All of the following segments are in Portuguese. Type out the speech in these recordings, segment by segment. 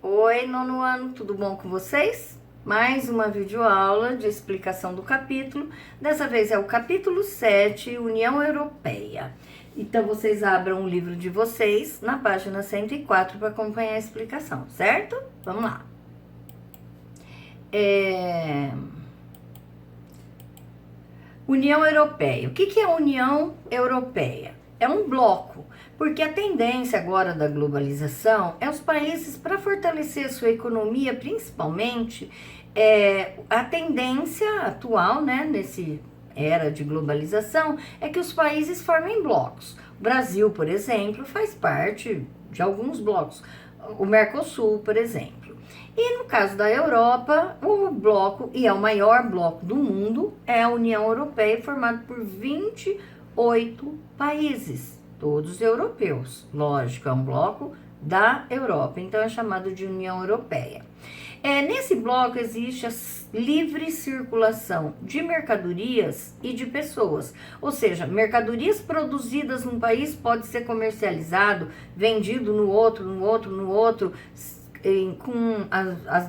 Oi, nono ano, tudo bom com vocês? Mais uma videoaula de explicação do capítulo. Dessa vez é o capítulo 7, União Europeia. Então, vocês abram o livro de vocês na página 104 para acompanhar a explicação, certo? Vamos lá. União Europeia. O que é a União Europeia? É um bloco, porque a tendência agora da globalização é os países, para fortalecer a sua economia, principalmente, a tendência atual, né, nesse era de globalização, é que os países formem blocos. O Brasil, por exemplo, faz parte de alguns blocos. O Mercosul, por exemplo. E no caso da Europa, o bloco, e é o maior bloco do mundo, é a União Europeia, formado por 28 países, todos europeus. Lógico, é um bloco da Europa, então é chamado de União Europeia. Nesse bloco existe a livre circulação de mercadorias e de pessoas, ou seja, mercadorias produzidas num país pode ser comercializado, vendido no outro,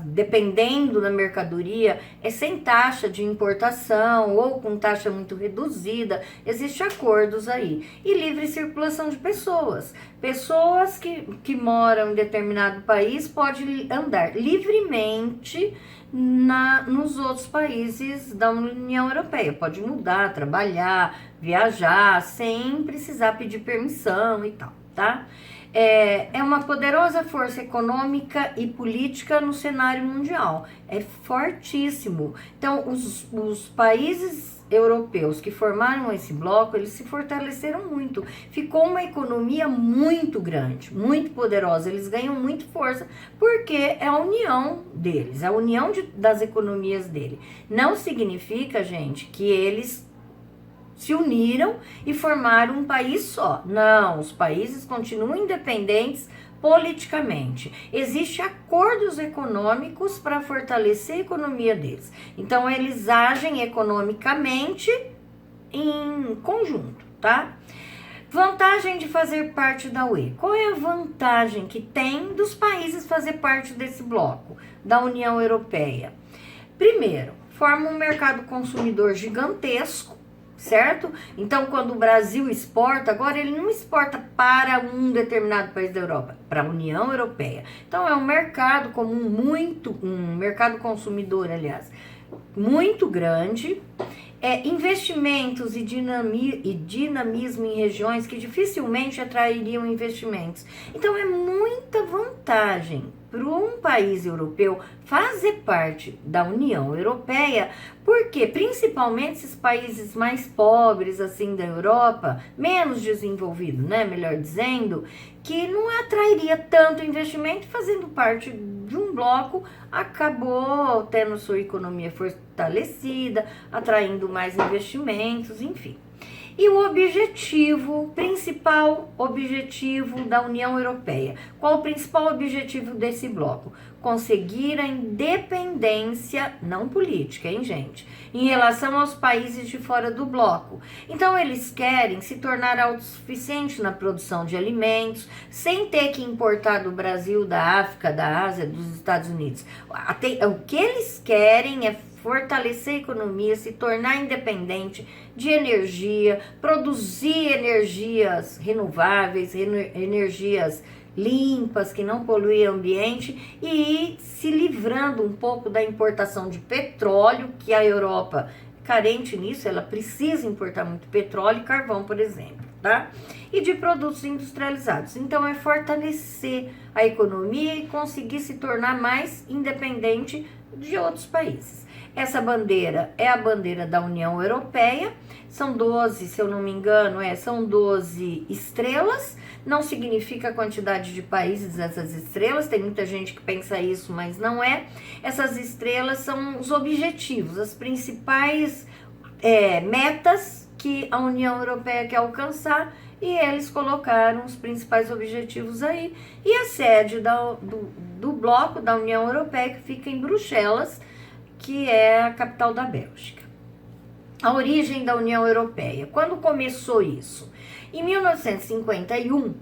dependendo da mercadoria, sem taxa de importação ou com taxa muito reduzida, existem acordos aí. E livre circulação de pessoas. Pessoas que moram em determinado país podem andar livremente nos outros países da União Europeia. Pode mudar, trabalhar, viajar, sem precisar pedir permissão e tal, tá? É uma poderosa força econômica e política no cenário mundial. É fortíssimo. Então, os países europeus que formaram esse bloco, eles se fortaleceram muito. Ficou uma economia muito grande, muito poderosa. Eles ganham muito força, porque é a união deles, a união das economias dele. Não significa, gente, que eles se uniram e formaram um país só. Não, os países continuam independentes politicamente. Existem acordos econômicos para fortalecer a economia deles. Então, eles agem economicamente em conjunto, tá? Vantagem de fazer parte da UE. Qual é a vantagem que tem dos países fazer parte desse bloco, da União Europeia? Primeiro, forma um mercado consumidor gigantesco, certo? Então, quando o Brasil exporta, agora ele não exporta para um determinado país da Europa, para a União Europeia. Então, é um mercado comum um mercado consumidor, aliás, muito grande. Investimentos e dinamismo em regiões que dificilmente atrairiam investimentos. Então, é muita vantagem para um país europeu fazer parte da União Europeia, porque principalmente esses países mais pobres assim da Europa, menos desenvolvidos, né, melhor dizendo, que não atrairia tanto investimento, fazendo parte de um bloco, acabou tendo sua economia fortalecida, atraindo mais investimentos, enfim. E o principal objetivo da União Europeia. Qual o principal objetivo desse bloco? Conseguir a independência, não política, hein, gente? Em relação aos países de fora do bloco. Então, eles querem se tornar autossuficientes na produção de alimentos, sem ter que importar do Brasil, da África, da Ásia, dos Estados Unidos. O que eles querem é fortalecer a economia, se tornar independente de energia, produzir energias renováveis, energias limpas, que não poluem o ambiente, e ir se livrando um pouco da importação de petróleo, que a Europa, carente nisso, ela precisa importar muito petróleo e carvão, por exemplo, tá? E de produtos industrializados. Então, é fortalecer a economia e conseguir se tornar mais independente de outros países. Essa bandeira é a bandeira da União Europeia, são 12, se eu não me engano, são 12 estrelas, não significa a quantidade de países essas estrelas, tem muita gente que pensa isso, mas não é. Essas estrelas são os objetivos, as principais metas que a União Europeia quer alcançar, e eles colocaram os principais objetivos aí. E a sede do bloco da União Europeia, que fica em Bruxelas, que é a capital da Bélgica. A origem da União Europeia. Quando começou isso? Em 1951,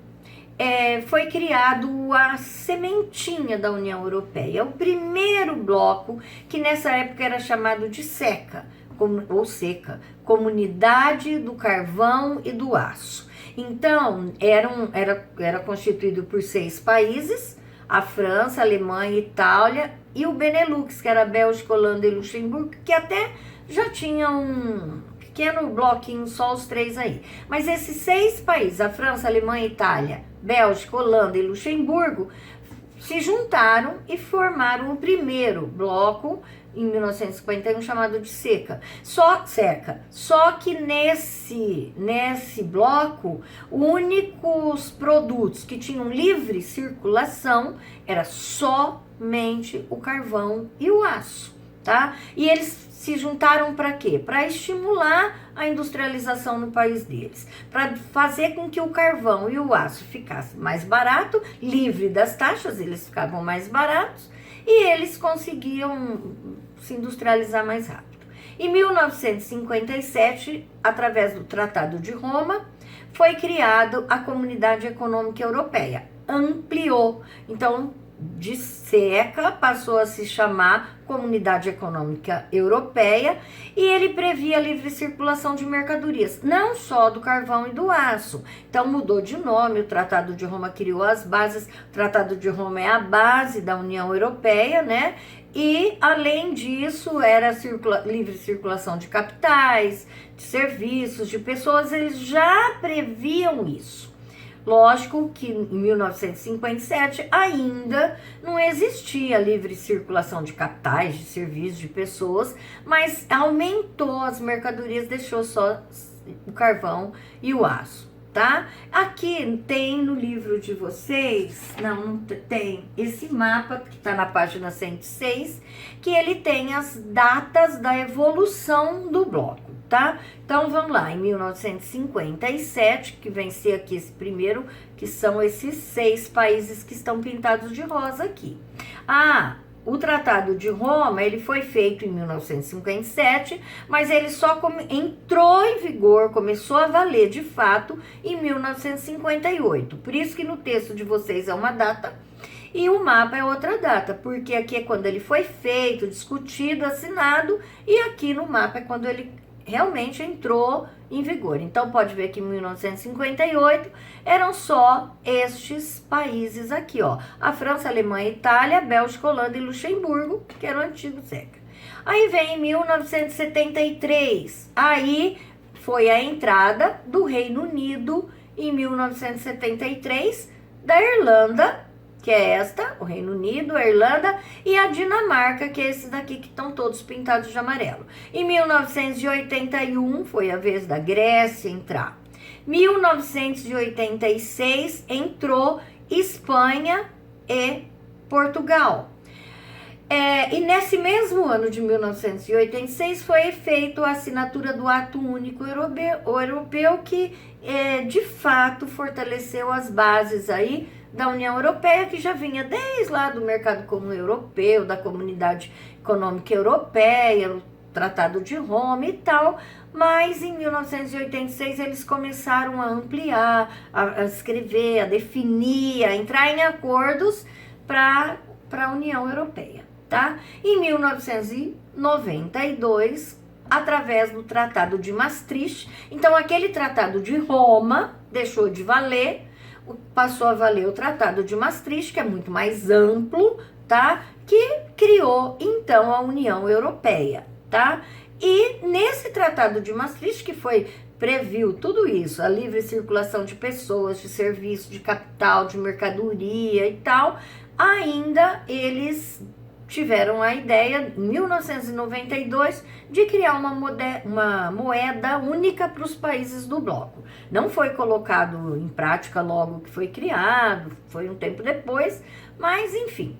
foi criado a sementinha da União Europeia, o primeiro bloco, que nessa época era chamado de SECA, ou SECA, Comunidade do Carvão e do Aço. Então, era constituído por 6 países, a França, a Alemanha, a Itália e o Benelux, que era a Bélgica, Holanda e Luxemburgo, que até já tinha um pequeno bloquinho, só os 3 aí. Mas esses 6 países, a França, a Alemanha, a Itália, Bélgica, Holanda e Luxemburgo, se juntaram e formaram o primeiro bloco em 1951 chamado de SECA. Só que nesse bloco, únicos produtos que tinham livre circulação era somente o carvão e o aço, tá? E eles se juntaram para quê? Para estimular a industrialização no país deles, para fazer com que o carvão e o aço ficassem mais barato, livre das taxas, eles ficavam mais baratos e eles conseguiam se industrializar mais rápido. Em 1957, através do Tratado de Roma, foi criado a Comunidade Econômica Europeia, ampliou, então de SECA passou a se chamar Comunidade Econômica Europeia e ele previa a livre circulação de mercadorias, não só do carvão e do aço. Então mudou de nome, o Tratado de Roma criou as bases, o Tratado de Roma é a base da União Europeia, né? E além disso era livre circulação de capitais, de serviços, de pessoas, eles já previam isso. Lógico que em 1957 ainda não existia livre circulação de capitais, de serviços, de pessoas, mas aumentou as mercadorias, deixou só o carvão e o aço, tá? Aqui tem no livro de vocês, não tem esse mapa que está na página 106, que ele tem as datas da evolução do bloco. Tá? Então vamos lá, em 1957, que vem ser aqui esse primeiro, que são esses 6 países que estão pintados de rosa aqui. O Tratado de Roma, ele foi feito em 1957, mas ele só entrou em vigor, começou a valer de fato em 1958. Por isso que no texto de vocês é uma data e o mapa é outra data, porque aqui é quando ele foi feito, discutido, assinado, e aqui no mapa é quando ele realmente entrou em vigor. Então pode ver que em 1958 eram só estes países aqui, ó, a França, a Alemanha, a Itália, a Bélgica, a Holanda e Luxemburgo, que era o antigo SECA. Aí vem em 1973, aí foi a entrada do Reino Unido em 1973, da Irlanda, que é esta, o Reino Unido, a Irlanda e a Dinamarca, que é esses daqui que estão todos pintados de amarelo. Em 1981 foi a vez da Grécia entrar. 1986 entrou Espanha e Portugal. E nesse mesmo ano de 1986 foi feita a assinatura do Ato Único Europeu que de fato fortaleceu as bases aí da União Europeia, que já vinha desde lá do mercado comum europeu, da Comunidade Econômica Europeia, o Tratado de Roma e tal, mas em 1986 eles começaram a ampliar, a escrever, a definir, a entrar em acordos para a União Europeia, tá? Em 1992, através do Tratado de Maastricht, então aquele Tratado de Roma deixou de valer, passou a valer o Tratado de Maastricht, que é muito mais amplo, tá? Que criou, então, a União Europeia, tá? E nesse Tratado de Maastricht, que previu tudo isso, a livre circulação de pessoas, de serviços, de capital, de mercadoria e tal, ainda eles tiveram a ideia, em 1992, de criar uma moeda única para os países do bloco. Não foi colocado em prática logo que foi criado, foi um tempo depois, mas enfim.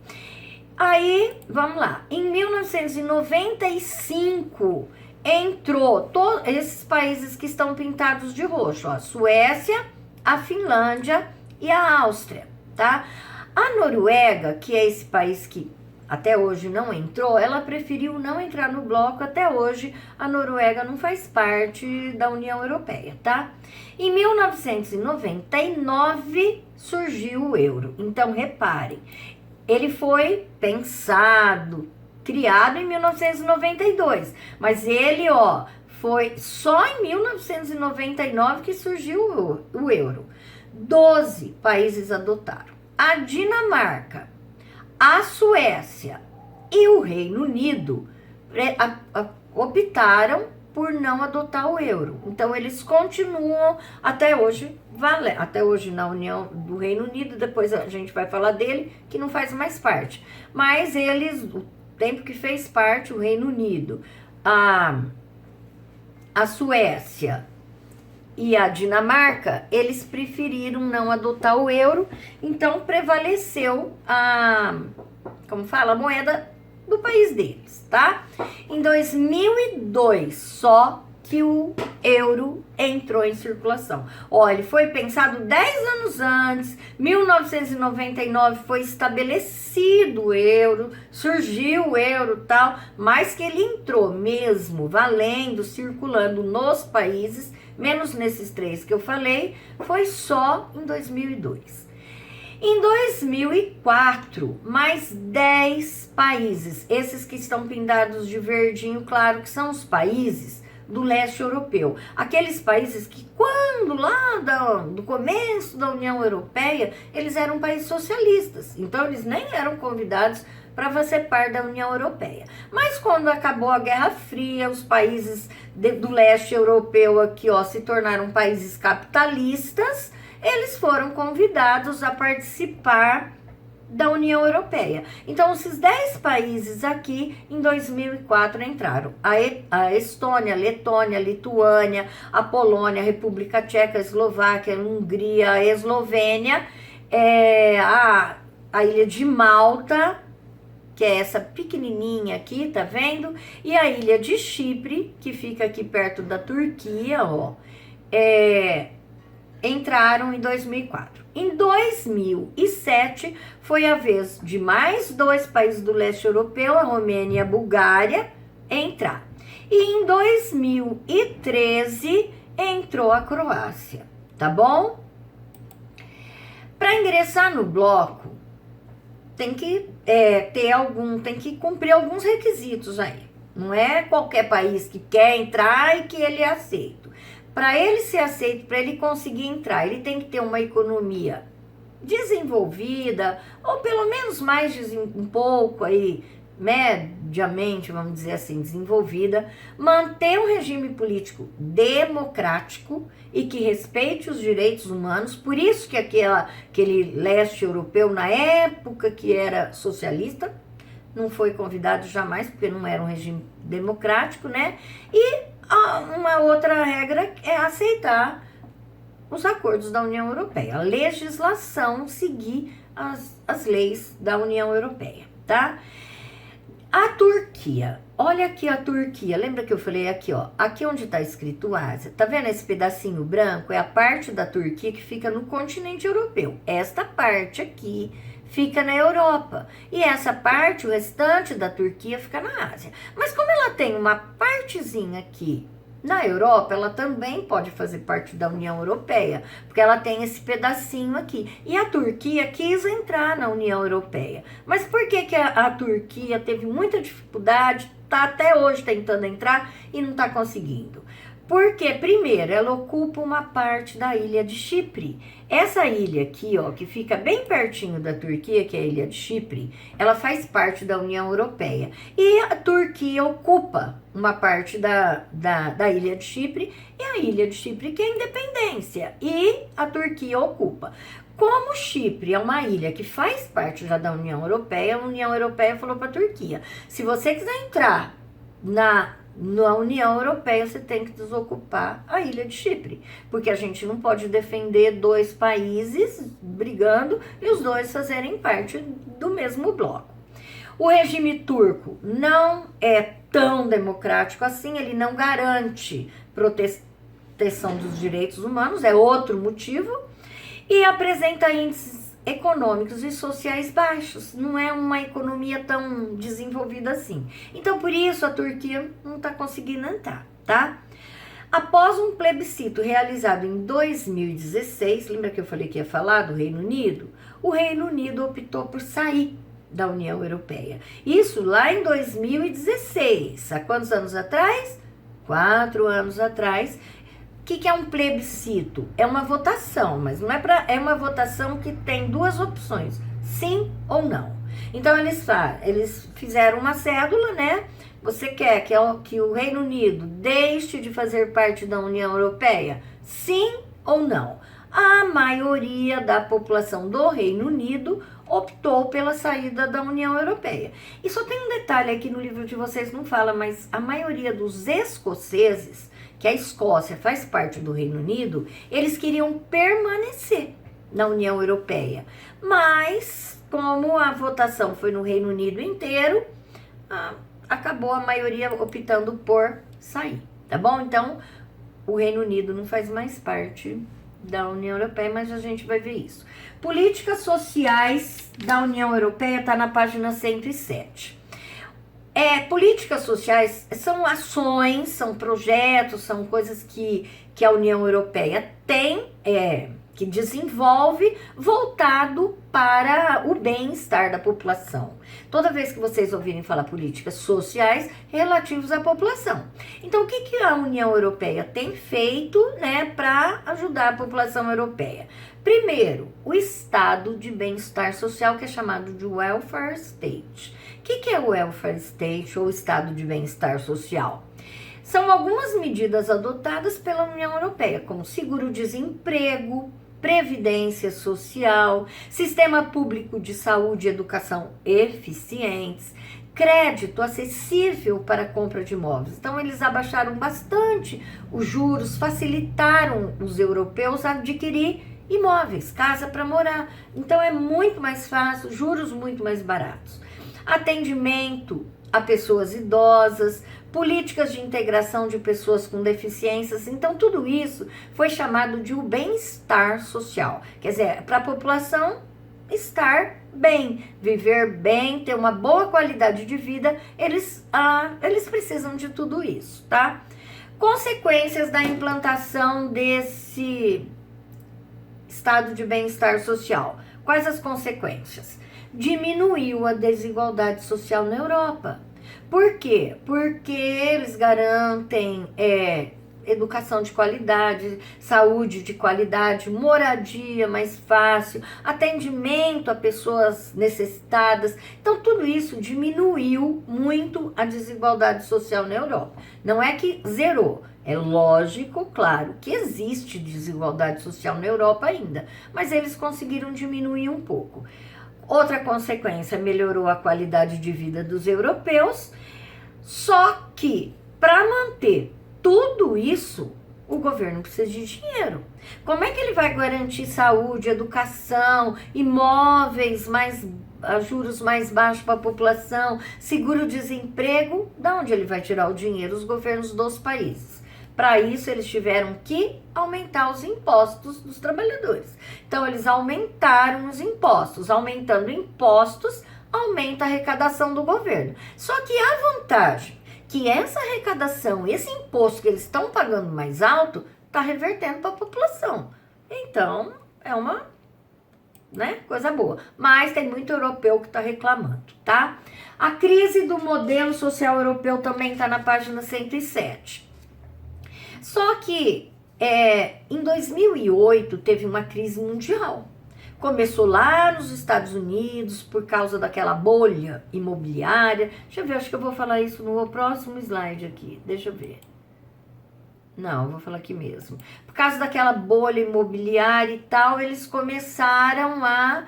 Aí, vamos lá, em 1995 entrou todos esses países que estão pintados de roxo, ó, a Suécia, a Finlândia e a Áustria, tá? A Noruega, que é esse país que até hoje não entrou, ela preferiu não entrar no bloco. Até hoje a Noruega não faz parte da União Europeia, tá? Em 1999 surgiu o euro. Então reparem, ele foi pensado, criado em 1992, mas ele, foi só em 1999 que surgiu o euro. 12 países adotaram. A Dinamarca, a Suécia e o Reino Unido optaram por não adotar o euro. Então, eles continuam até hoje, até hoje na União do Reino Unido. Depois a gente vai falar dele, que não faz mais parte. Mas eles, o tempo que fez parte, o Reino Unido, a Suécia e a Dinamarca, eles preferiram não adotar o euro. Então, prevaleceu a moeda do país deles, tá? Em 2002, só que o euro entrou em circulação. Olha, ele foi pensado 10 anos antes, 1999 foi estabelecido o euro, surgiu o euro e tal, mas que ele entrou mesmo, valendo, circulando nos países, menos nesses 3 que eu falei, foi só em 2002. Em 2004, mais 10 países, esses que estão pintados de verdinho claro, que são os países do leste europeu. Aqueles países que quando lá do começo da União Europeia, eles eram países socialistas. Então, eles nem eram convidados para fazer parte da União Europeia. Mas quando acabou a Guerra Fria, os países do leste europeu aqui, se tornaram países capitalistas. Eles foram convidados a participar da União Europeia. Então, esses 10 países aqui, em 2004, entraram. A Estônia, Letônia, Lituânia, a Polônia, a República Tcheca, a Eslováquia, a Hungria, a Eslovênia, a Ilha de Malta, que é essa pequenininha aqui, tá vendo? E a Ilha de Chipre, que fica aqui perto da Turquia, entraram em 2004. Em 2007, foi a vez de mais 2 países do leste europeu, a Romênia e a Bulgária, entrar. E em 2013, entrou a Croácia, tá bom? Para ingressar no bloco, tem que tem que cumprir alguns requisitos aí. Não é qualquer país que quer entrar e que ele é aceito. Para ele ser aceito, para ele conseguir entrar, ele tem que ter uma economia desenvolvida, ou pelo menos um pouco aí, mediamente, vamos dizer assim, desenvolvida, manter um regime político democrático e que respeite os direitos humanos. Por isso que aquele leste europeu, na época que era socialista, não foi convidado jamais, porque não era um regime democrático, né? E uma outra regra é aceitar os acordos da União Europeia, a legislação, seguir as leis da União Europeia, tá? A Turquia, olha aqui a Turquia, lembra que eu falei aqui, aqui onde tá escrito Ásia, tá vendo esse pedacinho branco? É a parte da Turquia que fica no continente europeu. Esta parte aqui fica na Europa. E essa parte, o restante da Turquia, fica na Ásia. Mas como ela tem uma partezinha aqui na Europa, ela também pode fazer parte da União Europeia, porque ela tem esse pedacinho aqui. E a Turquia quis entrar na União Europeia. Mas por que a Turquia teve muita dificuldade, está até hoje tentando entrar e não está conseguindo? Porque, primeiro, ela ocupa uma parte da ilha de Chipre. Essa ilha aqui, que fica bem pertinho da Turquia, que é a ilha de Chipre, ela faz parte da União Europeia. E a Turquia ocupa uma parte da ilha de Chipre, e a ilha de Chipre que é independência, e a Turquia ocupa. Como Chipre é uma ilha que faz parte já da União Europeia, a União Europeia falou para a Turquia, se você quiser entrar na União Europeia, você tem que desocupar a ilha de Chipre, porque a gente não pode defender 2 países brigando e os 2 fazerem parte do mesmo bloco. O regime turco não é tão democrático assim, ele não garante proteção dos direitos humanos, é outro motivo, e apresenta índices econômicos e sociais baixos. Não é uma economia tão desenvolvida assim. Então, por isso, a Turquia não está conseguindo entrar, tá? Após um plebiscito realizado em 2016, lembra que eu falei que ia falar do Reino Unido? O Reino Unido optou por sair da União Europeia. Isso lá em 2016. Há quantos anos atrás? 4 anos atrás. O que é um plebiscito? É uma votação, mas não é uma votação que tem duas opções, sim ou não. Então eles fizeram uma cédula, né? Você quer que o Reino Unido deixe de fazer parte da União Europeia? Sim ou não? A maioria da população do Reino Unido optou pela saída da União Europeia. E só tem um detalhe aqui no livro de vocês, não fala, mas a maioria dos escoceses, que a Escócia faz parte do Reino Unido, eles queriam permanecer na União Europeia. Mas, como a votação foi no Reino Unido inteiro, acabou a maioria optando por sair, tá bom? Então, o Reino Unido não faz mais parte da União Europeia, mas a gente vai ver isso. Políticas sociais da União Europeia está na página 107. Políticas sociais são ações, são projetos, são coisas que a União Europeia tem, que desenvolve, voltado para o bem-estar da população. Toda vez que vocês ouvirem falar políticas sociais relativas à população. Então, o que a União Europeia tem feito, né, para ajudar a população europeia? Primeiro, o estado de bem-estar social, que é chamado de welfare state. O que é o welfare state ou estado de bem-estar social? São algumas medidas adotadas pela União Europeia, como seguro-desemprego, previdência social, sistema público de saúde e educação eficientes, crédito acessível para compra de imóveis. Então, eles abaixaram bastante os juros, facilitaram os europeus a adquirir imóveis, casa para morar. Então, é muito mais fácil, juros muito mais baratos. Atendimento a pessoas idosas, políticas de integração de pessoas com deficiências. Então, tudo isso foi chamado de o bem-estar social. Quer dizer, para a população estar bem, viver bem, ter uma boa qualidade de vida, eles precisam de tudo isso, tá? Consequências da implantação desse estado de bem-estar social. Quais as consequências? Diminuiu a desigualdade social na Europa. Por quê? Porque eles garantem educação de qualidade, saúde de qualidade, moradia mais fácil, atendimento a pessoas necessitadas. Então, tudo isso diminuiu muito a desigualdade social na Europa. Não é que zerou. É lógico, claro, que existe desigualdade social na Europa ainda, mas eles conseguiram diminuir um pouco. Outra consequência, melhorou a qualidade de vida dos europeus, só que para manter tudo isso, o governo precisa de dinheiro. Como é que ele vai garantir saúde, educação, imóveis a juros mais baixos para a população, seguro-desemprego? Da onde ele vai tirar o dinheiro? Os governos dos países. Para isso, eles tiveram que aumentar os impostos dos trabalhadores. Então, eles aumentaram os impostos. Aumentando impostos, aumenta a arrecadação do governo. Só que a vantagem que essa arrecadação, esse imposto que eles estão pagando mais alto, está revertendo para a população. Então, é uma coisa boa. Mas tem muito europeu que está reclamando, tá? A crise do modelo social europeu também está na página 107. Só que em 2008 teve uma crise mundial. Começou lá nos Estados Unidos por causa daquela bolha imobiliária. Deixa eu ver, acho que eu vou falar isso no próximo slide aqui. Deixa eu ver. Não, eu vou falar aqui mesmo. Por causa daquela bolha imobiliária e tal, eles começaram a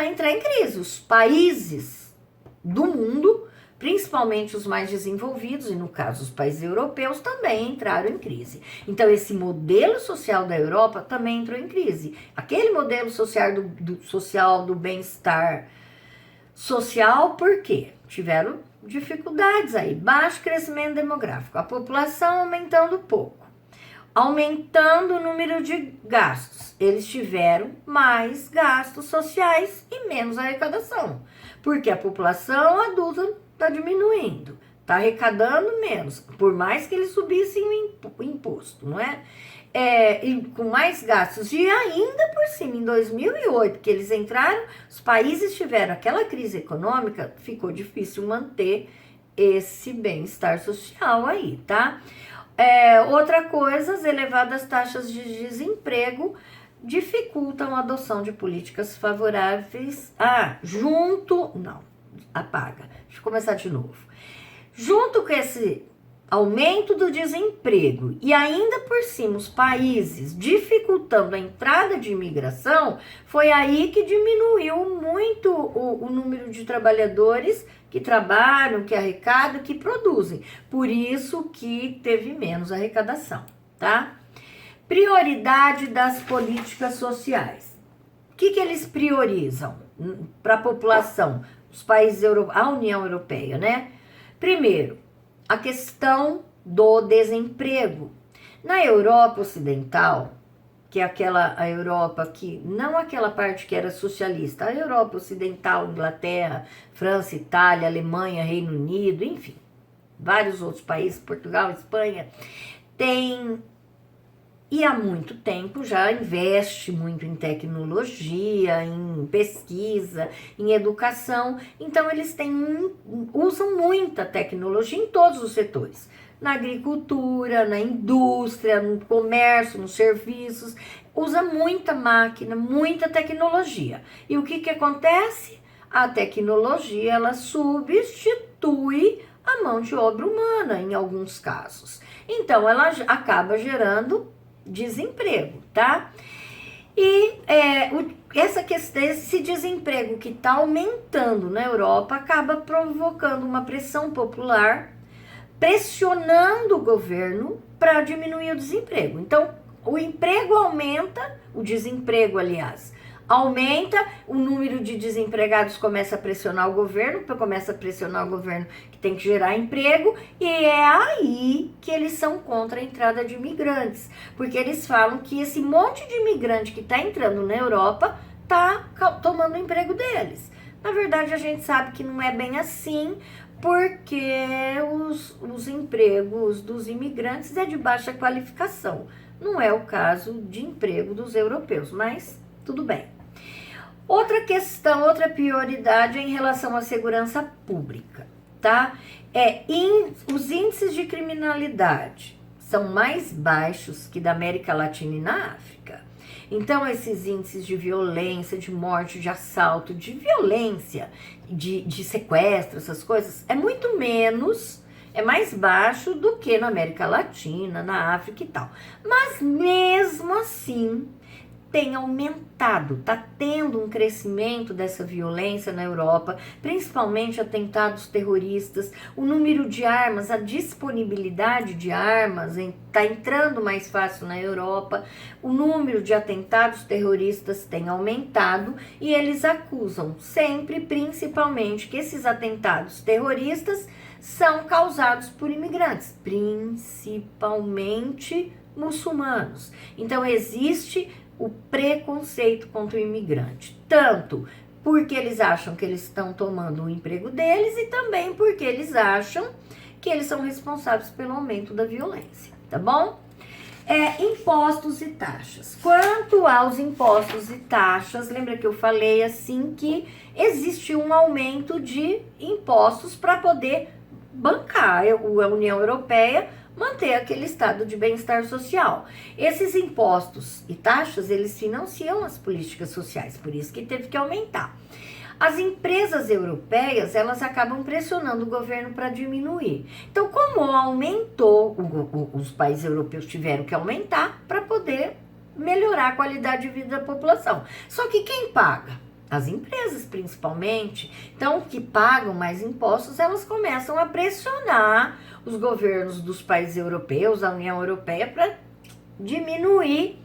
entrar em crise. Os países do mundo, principalmente os mais desenvolvidos, e no caso os países europeus, também entraram em crise. Então, esse modelo social da Europa também entrou em crise. Aquele modelo social do bem-estar social, por quê? Tiveram dificuldades aí, baixo crescimento demográfico, a população aumentando pouco. aumentando o número de gastos. Eles tiveram mais gastos sociais e menos arrecadação, porque a população adulta está diminuindo, está arrecadando menos, por mais que eles subissem o imposto, não é? E com mais gastos, e ainda por cima, em 2008, que eles entraram, os países tiveram aquela crise econômica, ficou difícil manter esse bem-estar social aí, tá? Outra coisa, as elevadas taxas de desemprego dificultam a adoção de políticas favoráveis. Apaga. Deixa eu começar de novo. Junto com esse aumento do desemprego e ainda por cima os países dificultando a entrada de imigração, foi aí que diminuiu muito o número de trabalhadores que trabalham, que arrecadam, que produzem. Por isso que teve menos arrecadação, tá? Prioridade das políticas sociais. O que eles priorizam para a população, os países europeus, a União Europeia, né? Primeiro, a questão do desemprego. Na Europa Ocidental, que é a Europa que, não aquela parte que era socialista, a Europa Ocidental, Inglaterra, França, Itália, Alemanha, Reino Unido, enfim, vários outros países, Portugal, Espanha, e há muito tempo já investe muito em tecnologia, em pesquisa, em educação. Então, eles usam muita tecnologia em todos os setores. Na agricultura, na indústria, no comércio, nos serviços. Usa muita máquina, muita tecnologia. E o que acontece? A tecnologia, ela substitui a mão de obra humana, em alguns casos. Então, ela acaba gerando desemprego, tá? E essa questão, esse desemprego que está aumentando na Europa acaba provocando uma pressão popular, pressionando o governo para diminuir o desemprego. Então, o emprego aumenta, o desemprego, aliás, aumenta, o número de desempregados começa a pressionar o governo que tem que gerar emprego, e é aí que eles são contra a entrada de imigrantes, porque eles falam que esse monte de imigrante que está entrando na Europa está tomando o emprego deles. Na verdade, a gente sabe que não é bem assim, porque os empregos dos imigrantes é de baixa qualificação. Não é o caso de emprego dos europeus, mas tudo bem. Outra questão, outra prioridade é em relação à segurança pública, tá? Os índices de criminalidade são mais baixos que da América Latina e na África. Então, esses índices de violência, de morte, de assalto, de violência, de sequestro, essas coisas, é muito menos, é mais baixo do que na América Latina, na África e tal. Mas mesmo assim, tem aumentado, está tendo um crescimento dessa violência na Europa, principalmente atentados terroristas, o número de armas, a disponibilidade de armas está entrando mais fácil na Europa, o número de atentados terroristas tem aumentado e eles acusam sempre, principalmente, que esses atentados terroristas são causados por imigrantes, principalmente muçulmanos. Então, existe o preconceito contra o imigrante, tanto porque eles acham que eles estão tomando o emprego deles e também porque eles acham que eles são responsáveis pelo aumento da violência, tá bom? Impostos e taxas. Quanto aos impostos e taxas, lembra que eu falei assim que existe um aumento de impostos para poder bancar a União Europeia, manter aquele estado de bem-estar social. Esses impostos e taxas, eles financiam as políticas sociais, por isso que teve que aumentar. As empresas europeias, elas acabam pressionando o governo para diminuir. Então, como aumentou, os países europeus tiveram que aumentar para poder melhorar a qualidade de vida da população. Só que quem paga? As empresas, principalmente. Então, que pagam mais impostos, elas começam a pressionar os governos dos países europeus, a União Europeia, para diminuir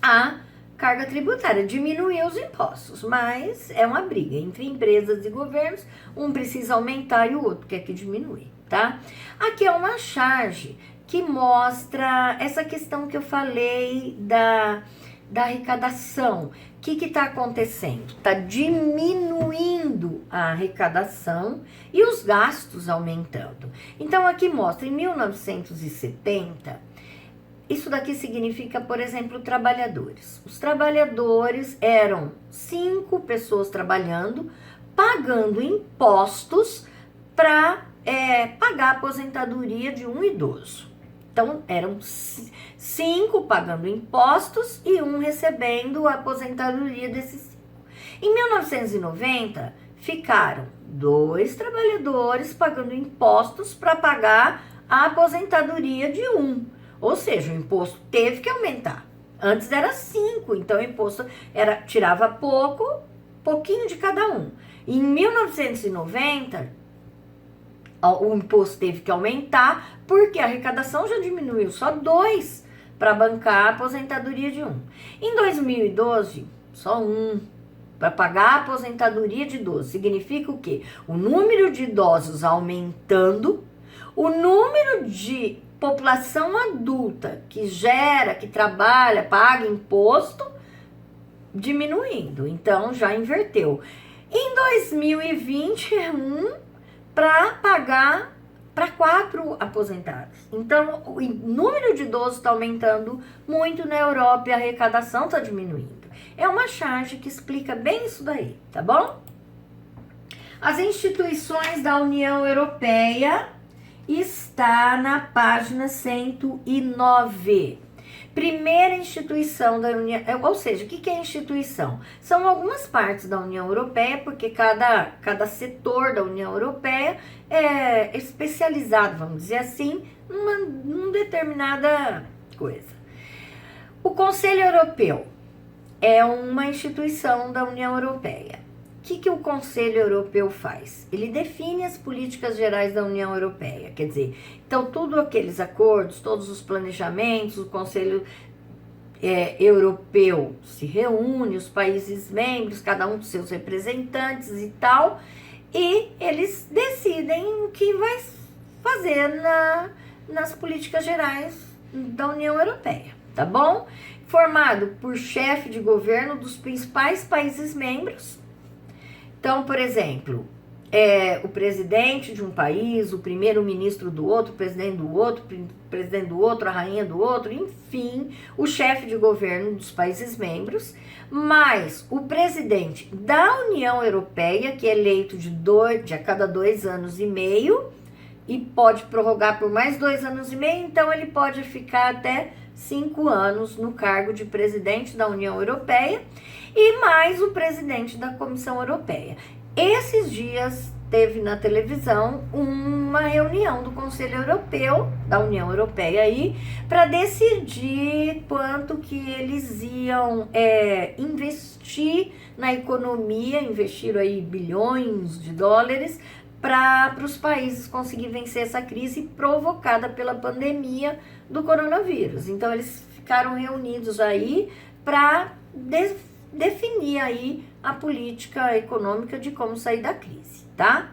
a carga tributária, diminuir os impostos. Mas é uma briga entre empresas e governos, um precisa aumentar e o outro quer que diminui, tá? Aqui é uma charge que mostra essa questão que eu falei da arrecadação. O que está acontecendo? Está diminuindo a arrecadação e os gastos aumentando. Então, aqui mostra, em 1970, isso daqui significa, por exemplo, trabalhadores. Os trabalhadores eram 5 pessoas trabalhando, pagando impostos para pagar a aposentadoria de um idoso. Então, eram 5 pagando impostos e 1 recebendo a aposentadoria desses 5. Em 1990, ficaram 2 trabalhadores pagando impostos para pagar a aposentadoria de 1. Ou seja, o imposto teve que aumentar. Antes era 5, então o imposto tirava pouquinho de cada um. Em 1990, o imposto teve que aumentar, porque a arrecadação já diminuiu, só 2 para bancar a aposentadoria de 1. Em 2012, só 1 para pagar a aposentadoria de idoso. Significa o quê? O número de idosos aumentando, o número de população adulta que gera, que trabalha, paga imposto, diminuindo. Então, já inverteu. Em 2020, é 1 para pagar para 4 aposentados. Então, o número de idosos está aumentando muito na Europa e a arrecadação está diminuindo. É uma charge que explica bem isso daí, tá bom? As instituições da União Europeia está na página 109. Primeira instituição da União, ou seja, o que é instituição? São algumas partes da União Europeia, porque cada setor da União Europeia é especializado, vamos dizer assim, numa determinada coisa. O Conselho Europeu é uma instituição da União Europeia. O que o Conselho Europeu faz? Ele define as políticas gerais da União Europeia, quer dizer, então todos aqueles acordos, todos os planejamentos, o Conselho Europeu se reúne, os países membros, cada um com seus representantes e tal, e eles decidem o que vai fazer nas políticas gerais da União Europeia, tá bom? Formado por chefe de governo dos principais países membros. Então, por exemplo, o presidente de um país, o primeiro-ministro do outro, o presidente do outro, a rainha do outro, enfim, o chefe de governo dos países membros, mais o presidente da União Europeia, que é eleito de a cada 2 anos e meio, e pode prorrogar por mais 2 anos e meio, então ele pode ficar até 5 anos no cargo de presidente da União Europeia, e mais o presidente da Comissão Europeia. Esses dias teve na televisão uma reunião do Conselho Europeu, da União Europeia aí, para decidir quanto que eles iam investir na economia, investiram aí bilhões de dólares para os países conseguir vencer essa crise provocada pela pandemia do coronavírus. Então eles ficaram reunidos aí para definir aí a política econômica de como sair da crise, tá?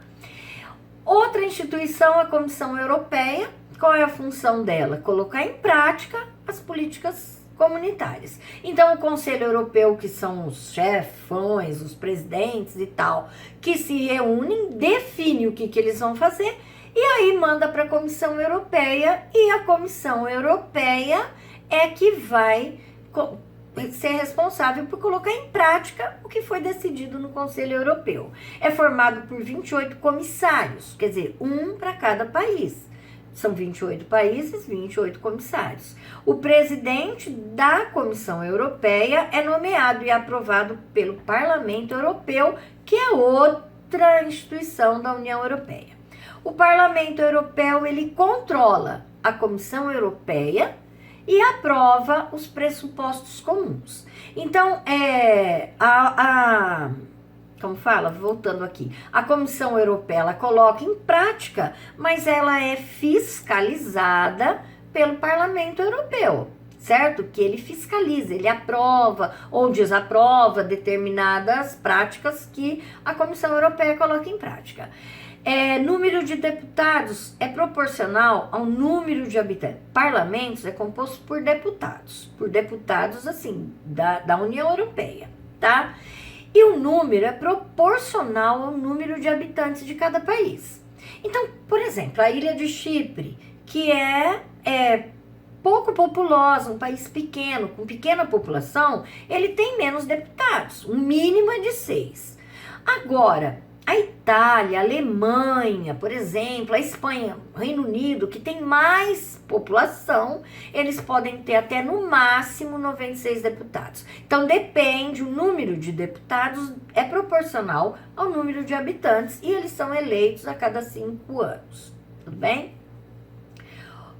Outra instituição, a Comissão Europeia, qual é a função dela? Colocar em prática as políticas comunitárias. Então, o Conselho Europeu, que são os chefões, os presidentes e tal, que se reúnem, define o que eles vão fazer e aí manda para a Comissão Europeia, e a Comissão Europeia é que vai ser responsável por colocar em prática o que foi decidido no Conselho Europeu. É formado por 28 comissários, quer dizer, um para cada país. São 28 países, 28 comissários. O presidente da Comissão Europeia é nomeado e aprovado pelo Parlamento Europeu, que é outra instituição da União Europeia. O Parlamento Europeu, ele controla a Comissão Europeia e aprova os pressupostos comuns. Então, como fala, voltando aqui, a Comissão Europeia, ela coloca em prática, mas ela é fiscalizada pelo Parlamento Europeu, certo? Que ele fiscaliza, ele aprova ou desaprova determinadas práticas que a Comissão Europeia coloca em prática. Número de deputados é proporcional ao número de habitantes. Parlamentos é composto por deputados assim, da União Europeia, tá? E o número é proporcional ao número de habitantes de cada país. Então, por exemplo, a ilha de Chipre, que é pouco populosa, um país pequeno, com pequena população, ele tem menos deputados, um mínimo é de 6. Agora, a Itália, a Alemanha, por exemplo, a Espanha, o Reino Unido, que tem mais população, eles podem ter até no máximo 96 deputados. Então depende, o número de deputados é proporcional ao número de habitantes e eles são eleitos a cada 5 anos, tudo bem?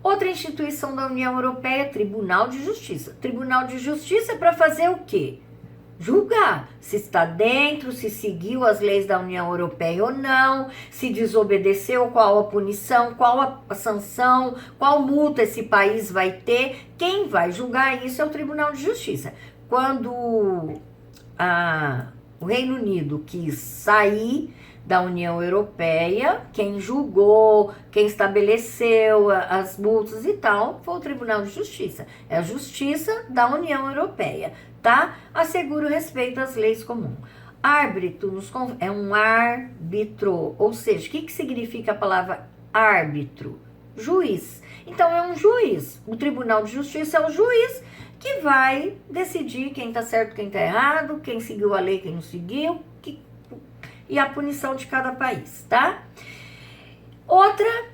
Outra instituição da União Europeia é Tribunal de Justiça. Tribunal de Justiça é para fazer o quê? Julgar se está dentro, se seguiu as leis da União Europeia ou não, se desobedeceu, qual a punição, qual a sanção, qual multa esse país vai ter. Quem vai julgar isso é o Tribunal de Justiça. Quando o Reino Unido quis sair da União Europeia, quem julgou, quem estabeleceu as multas e tal, foi o Tribunal de Justiça. É a Justiça da União Europeia, tá? Assegura o respeito às leis comuns. Árbitro é um árbitro, ou seja, o que significa a palavra árbitro? Juiz. Então é um juiz. O Tribunal de Justiça é o juiz que vai decidir quem tá certo, quem tá errado, quem seguiu a lei, quem não seguiu, e a punição de cada país, tá? Outra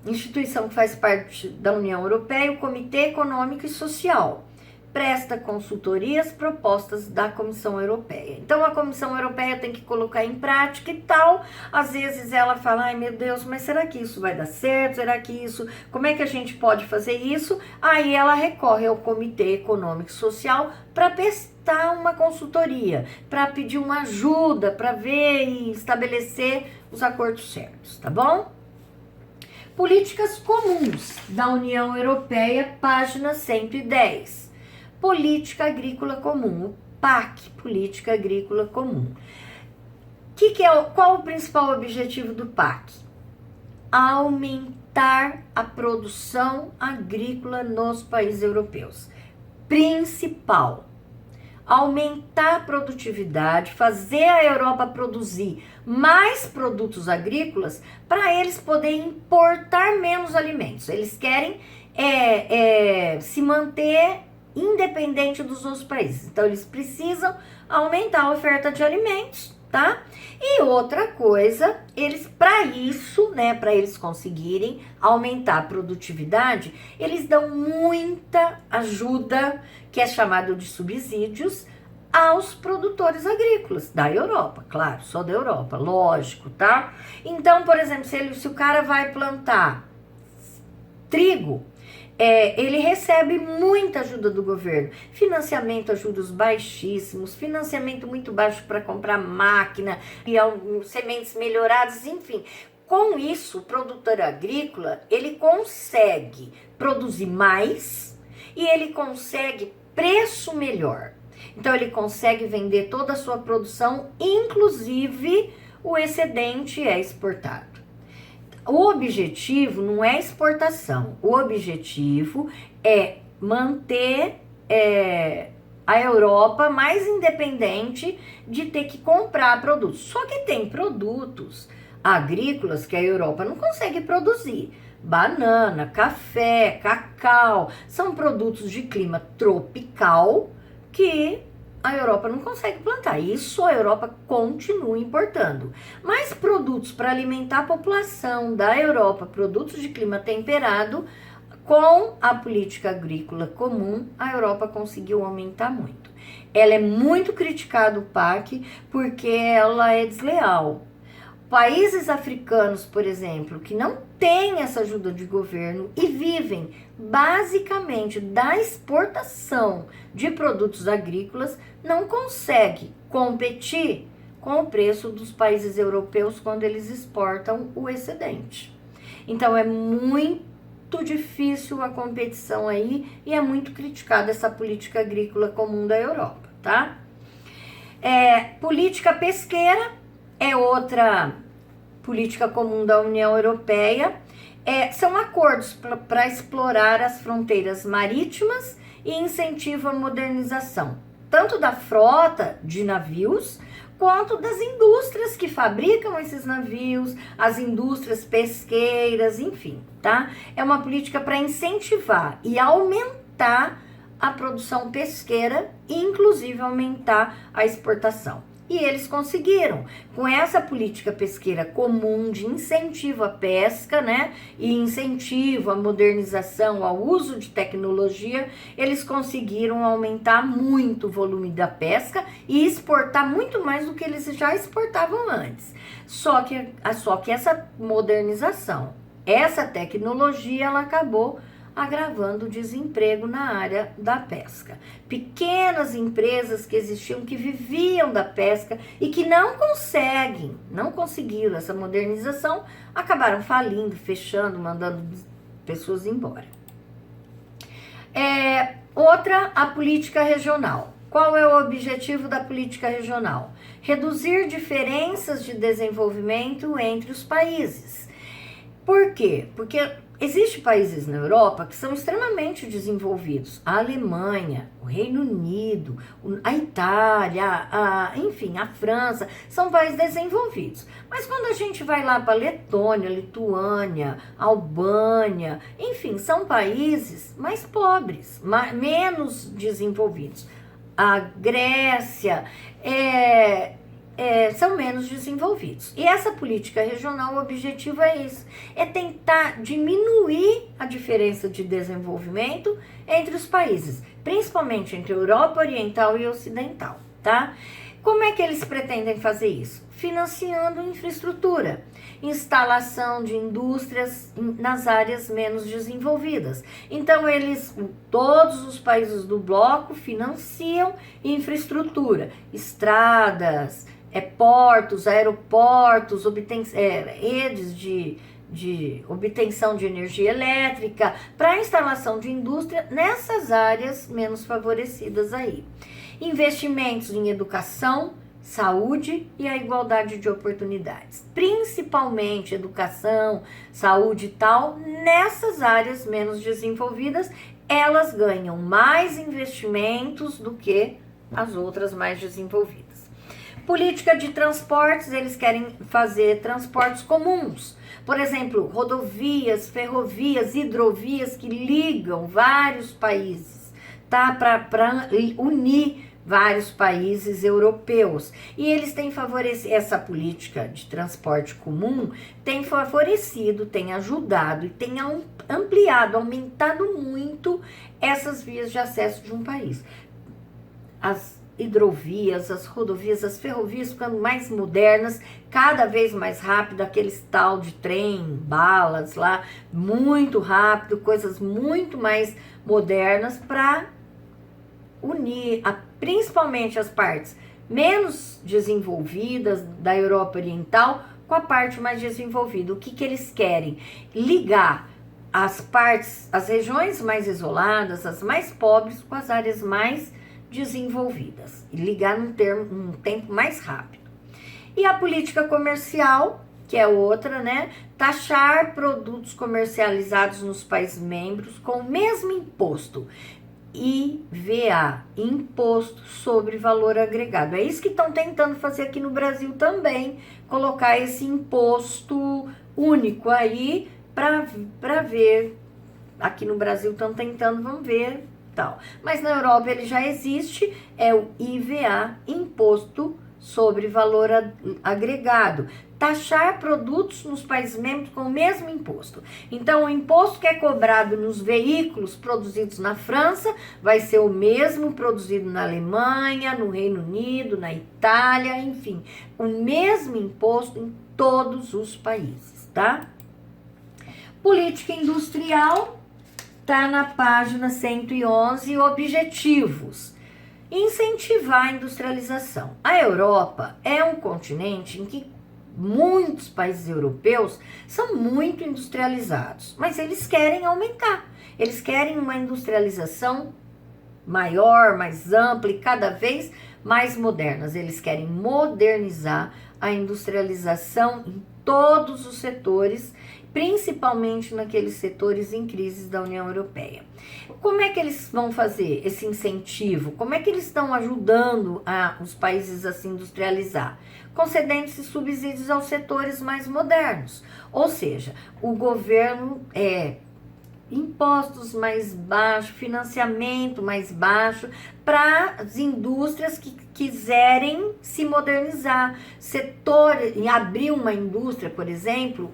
instituição que faz parte da União Europeia, o Comitê Econômico e Social, presta consultorias propostas da Comissão Europeia. Então a Comissão Europeia tem que colocar em prática e tal. Às vezes ela fala, ai meu Deus, mas será que isso vai dar certo? Será que isso, como é que a gente pode fazer isso? Aí ela recorre ao Comitê Econômico e Social para prestar uma consultoria, para pedir uma ajuda, para ver e estabelecer os acordos certos, tá bom? Políticas comuns da União Europeia, página 110. Política Agrícola Comum, o PAC, Política Agrícola Comum. Qual o principal objetivo do PAC? Aumentar a produção agrícola nos países europeus. Principal. Aumentar a produtividade, fazer a Europa produzir mais produtos agrícolas para eles poderem importar menos alimentos. Eles querem se manter independente dos outros países. Então, eles precisam aumentar a oferta de alimentos, tá? E outra coisa, para isso, né, para eles conseguirem aumentar a produtividade, eles dão muita ajuda, que é chamado de subsídios, aos produtores agrícolas da Europa, claro, só da Europa, lógico, tá? Então, por exemplo, se o cara vai plantar trigo, ele recebe muita ajuda do governo, financiamento a juros baixíssimos, financiamento muito baixo para comprar máquina, e sementes melhoradas, enfim. Com isso, o produtor agrícola, ele consegue produzir mais e ele consegue preço melhor. Então, ele consegue vender toda a sua produção, inclusive o excedente é exportado. O objetivo não é exportação, o objetivo é manter a Europa mais independente de ter que comprar produtos. Só que tem produtos agrícolas que a Europa não consegue produzir. Banana, café, cacau, são produtos de clima tropical que a Europa não consegue plantar. Isso a Europa continua importando. Mas produtos para alimentar a população da Europa, produtos de clima temperado, com a política agrícola comum, a Europa conseguiu aumentar muito. Ela é muito criticada, o PAC, porque ela é desleal. Países africanos, por exemplo, que não têm essa ajuda de governo e vivem basicamente da exportação de produtos agrícolas, não conseguem competir com o preço dos países europeus quando eles exportam o excedente. Então é muito difícil a competição aí e é muito criticada essa política agrícola comum da Europa, tá? Política pesqueira. é outra política comum da União Europeia. São acordos para explorar as fronteiras marítimas e incentivo à modernização, tanto da frota de navios, quanto das indústrias que fabricam esses navios, as indústrias pesqueiras, enfim, tá? É uma política para incentivar e aumentar a produção pesqueira e, inclusive, aumentar a exportação. E eles conseguiram. Com essa política pesqueira comum de incentivo à pesca, né, e incentivo à modernização, ao uso de tecnologia, eles conseguiram aumentar muito o volume da pesca e exportar muito mais do que eles já exportavam antes. Só que essa modernização, essa tecnologia, ela acabou agravando o desemprego na área da pesca. Pequenas empresas que existiam, que viviam da pesca e que não conseguiram essa modernização, acabaram falindo, fechando, mandando pessoas embora. Outra, a política regional. Qual é o objetivo da política regional? Reduzir diferenças de desenvolvimento entre os países. Por quê? Porque existem países na Europa que são extremamente desenvolvidos. A Alemanha, o Reino Unido, a Itália, enfim, a França, são países desenvolvidos. Mas quando a gente vai lá para Letônia, Lituânia, Albânia, enfim, são países mais pobres, menos desenvolvidos. A Grécia, são menos desenvolvidos. E essa política regional, o objetivo é isso, é tentar diminuir a diferença de desenvolvimento entre os países, principalmente entre a Europa Oriental e Ocidental, tá? Como é que eles pretendem fazer isso? Financiando infraestrutura, instalação de indústrias nas áreas menos desenvolvidas. Então, todos os países do bloco financiam infraestrutura, estradas, portos, aeroportos, redes de obtenção de energia elétrica, para a instalação de indústria nessas áreas menos favorecidas aí. Investimentos em educação, saúde e a igualdade de oportunidades. Principalmente educação, saúde e tal, nessas áreas menos desenvolvidas, elas ganham mais investimentos do que as outras mais desenvolvidas. Política de transportes, eles querem fazer transportes comuns. Por exemplo, rodovias, ferrovias, hidrovias que ligam vários países, tá? Para unir vários países europeus. E eles têm favorecido, essa política de transporte comum tem favorecido, tem ajudado e tem ampliado, aumentado muito essas vias de acesso de um país. As hidrovias, as rodovias, as ferrovias ficando mais modernas, cada vez mais rápido, aqueles tal de trem, balas lá, muito rápido, coisas muito mais modernas para unir principalmente as partes menos desenvolvidas da Europa Oriental com a parte mais desenvolvida. O que eles querem? Ligar as regiões mais isoladas, as mais pobres, com as áreas mais desenvolvidas e ligar num tempo mais rápido. E a política comercial, que é outra, né? Taxar produtos comercializados nos países membros com o mesmo imposto, IVA, Imposto sobre Valor Agregado. É isso que estão tentando fazer aqui no Brasil também, colocar esse imposto único aí para ver. Aqui no Brasil estão tentando, vamos ver. Tal. Mas na Europa ele já existe, é o IVA, Imposto sobre Valor Agregado. Taxar produtos nos países membros com o mesmo imposto. Então, o imposto que é cobrado nos veículos produzidos na França vai ser o mesmo produzido na Alemanha, no Reino Unido, na Itália, enfim. O mesmo imposto em todos os países, tá? Política industrial. Está na página 111, objetivos. Incentivar a industrialização. A Europa é um continente em que muitos países europeus são muito industrializados, mas eles querem aumentar. Eles querem uma industrialização maior, mais ampla e cada vez mais modernas. Eles querem modernizar a industrialização em todos os setores, principalmente naqueles setores em crise da União Europeia. Como é que eles vão fazer esse incentivo? Como é que eles estão ajudando os países a se industrializar? Concedendo-se subsídios aos setores mais modernos. Ou seja, o governo impostos mais baixos, financiamento mais baixo para as indústrias que quiserem se modernizar. Abrir uma indústria, por exemplo,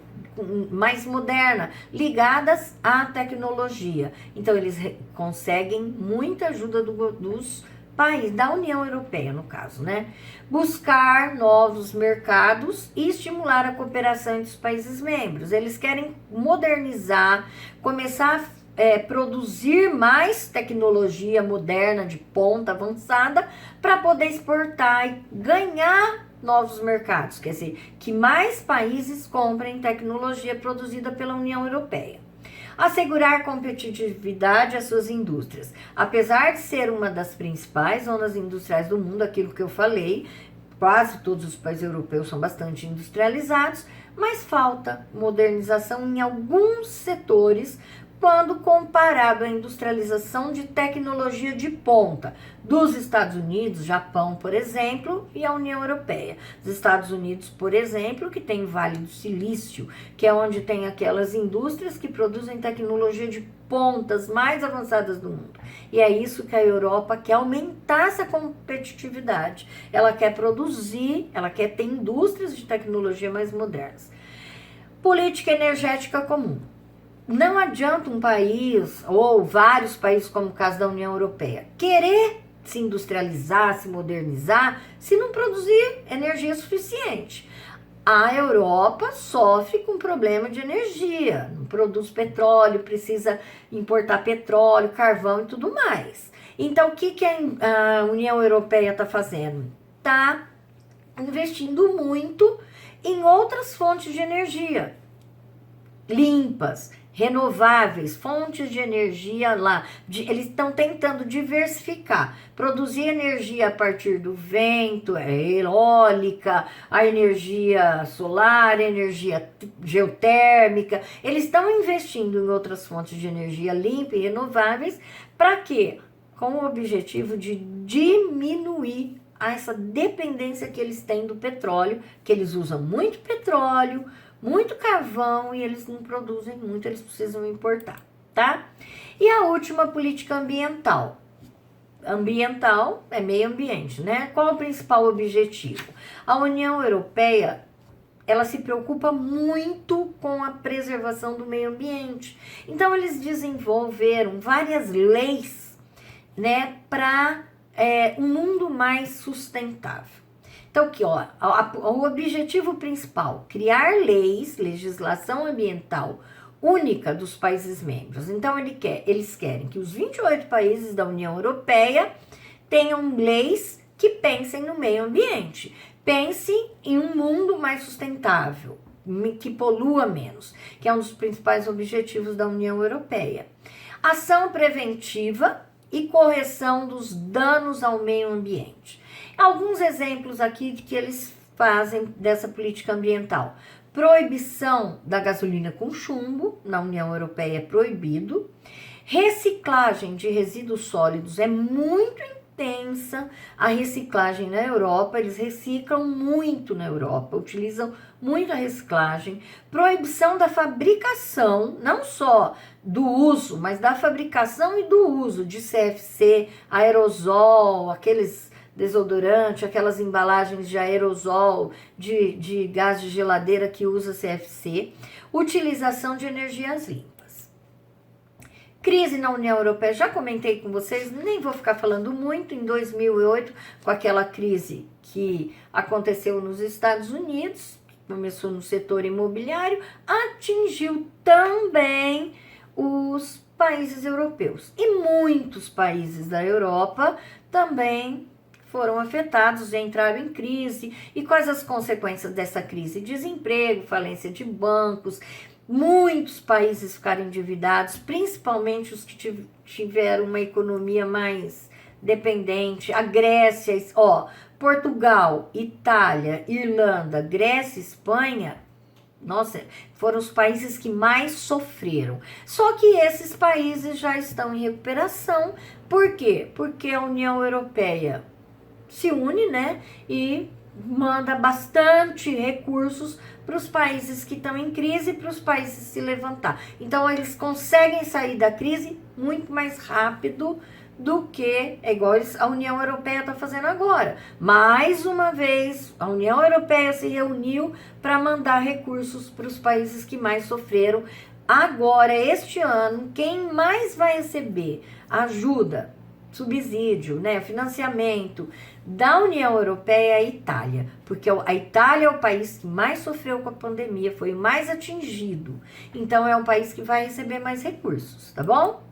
mais moderna, ligadas à tecnologia. Então, eles conseguem muita ajuda dos países, da União Europeia, no caso, né? Buscar novos mercados e estimular a cooperação entre os países membros. Eles querem modernizar, começar a produzir mais tecnologia moderna, de ponta, avançada, para poder exportar e ganhar novos mercados, quer dizer, que mais países comprem tecnologia produzida pela União Europeia. Assegurar competitividade às suas indústrias. Apesar de ser uma das principais zonas industriais do mundo, aquilo que eu falei, quase todos os países europeus são bastante industrializados, mas falta modernização em alguns setores, quando comparado à industrialização de tecnologia de ponta dos Estados Unidos, Japão, por exemplo, e a União Europeia. Os Estados Unidos, por exemplo, que tem o Vale do Silício, que é onde tem aquelas indústrias que produzem tecnologia de pontas mais avançadas do mundo. E é isso que a Europa quer, aumentar essa competitividade. Ela quer produzir, ela quer ter indústrias de tecnologia mais modernas. Política energética comum. Não adianta um país, ou vários países, como o caso da União Europeia, querer se industrializar, se modernizar, se não produzir energia suficiente. A Europa sofre com problema de energia, não produz petróleo, precisa importar petróleo, carvão e tudo mais. Então, o que a União Europeia está fazendo? Está investindo muito em outras fontes de energia limpas, renováveis, fontes de energia lá. Eles estão tentando diversificar, produzir energia a partir do vento, eólica, a energia solar, energia geotérmica. Eles estão investindo em outras fontes de energia limpa e renováveis. Para quê? Com o objetivo de diminuir essa dependência que eles têm do petróleo, que eles usam muito petróleo, muito carvão, e eles não produzem muito, eles precisam importar, tá? E a última, política ambiental. Ambiental é meio ambiente, né? Qual o principal objetivo? A União Europeia, ela se preocupa muito com a preservação do meio ambiente. Então, eles desenvolveram várias leis, né, para um mundo mais sustentável. Então, aqui, ó, o objetivo principal, criar legislação ambiental única dos países membros. Então, eles querem que os 28 países da União Europeia tenham leis que pensem no meio ambiente. Pensem em um mundo mais sustentável, que polua menos, que é um dos principais objetivos da União Europeia. Ação preventiva e correção dos danos ao meio ambiente. Alguns exemplos aqui de que eles fazem dessa política ambiental. Proibição da gasolina com chumbo, na União Europeia é proibido. Reciclagem de resíduos sólidos é muito intensa. A reciclagem na Europa, eles reciclam muito na Europa, utilizam muito a reciclagem. Proibição da fabricação, não só do uso, mas da fabricação e do uso de CFC, aerosol, aqueles desodorante, aquelas embalagens de aerosol, de gás de geladeira que usa CFC, utilização de energias limpas. Crise na União Europeia, já comentei com vocês, nem vou ficar falando muito. Em 2008, com aquela crise que aconteceu nos Estados Unidos, começou no setor imobiliário, atingiu também os países europeus. E muitos países da Europa também foram afetados, entraram em crise. E quais as consequências dessa crise? Desemprego, falência de bancos, muitos países ficaram endividados, principalmente os que tiveram uma economia mais dependente. A Grécia, ó, Portugal, Itália, Irlanda, Grécia, Espanha, nossa, foram os países que mais sofreram. Só que esses países já estão em recuperação. Por quê? Porque a União Europeia se une, né, e manda bastante recursos para os países que estão em crise, para os países se levantar. Então, eles conseguem sair da crise muito mais rápido do que, é igual a União Europeia está fazendo agora. Mais uma vez, a União Europeia se reuniu para mandar recursos para os países que mais sofreram. Agora, este ano, quem mais vai receber ajuda, subsídio, né, financiamento da União Europeia é a Itália, porque a Itália é o país que mais sofreu com a pandemia, foi o mais atingido. Então, é um país que vai receber mais recursos, tá bom?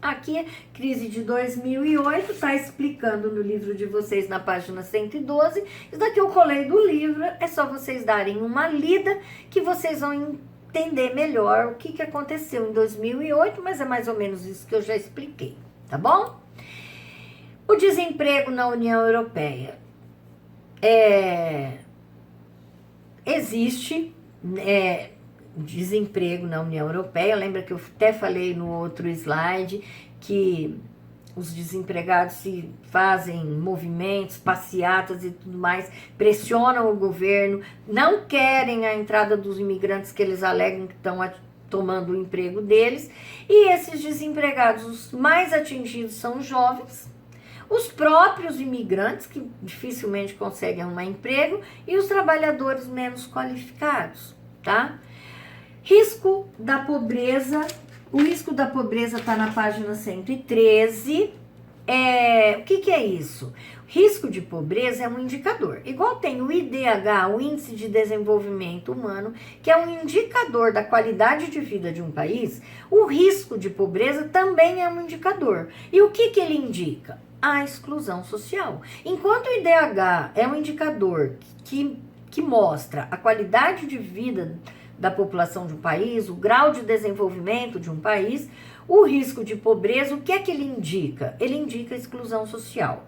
Aqui, crise de 2008, está explicando no livro de vocês, na página 112. Isso daqui eu colei do livro, é só vocês darem uma lida que vocês vão entender melhor o que aconteceu em 2008, mas é mais ou menos isso que eu já expliquei, tá bom? O desemprego na União Europeia existe desemprego na União Europeia. Lembra que eu até falei no outro slide que os desempregados se fazem movimentos, passeatas e tudo mais, pressionam o governo, não querem a entrada dos imigrantes que eles alegam que estão tomando o emprego deles, e esses desempregados, os mais atingidos são os jovens, os próprios imigrantes, que dificilmente conseguem arrumar emprego, e os trabalhadores menos qualificados, tá? Risco da pobreza, o risco da pobreza está na página 113. O que é isso? Risco de pobreza é um indicador, igual tem o IDH, o Índice de Desenvolvimento Humano, que é um indicador da qualidade de vida de um país. O risco de pobreza também é um indicador. E o que ele indica? A exclusão social. Enquanto o IDH é um indicador que mostra a qualidade de vida da população de um país, o grau de desenvolvimento de um país, o risco de pobreza, o que é que ele indica? Ele indica a exclusão social.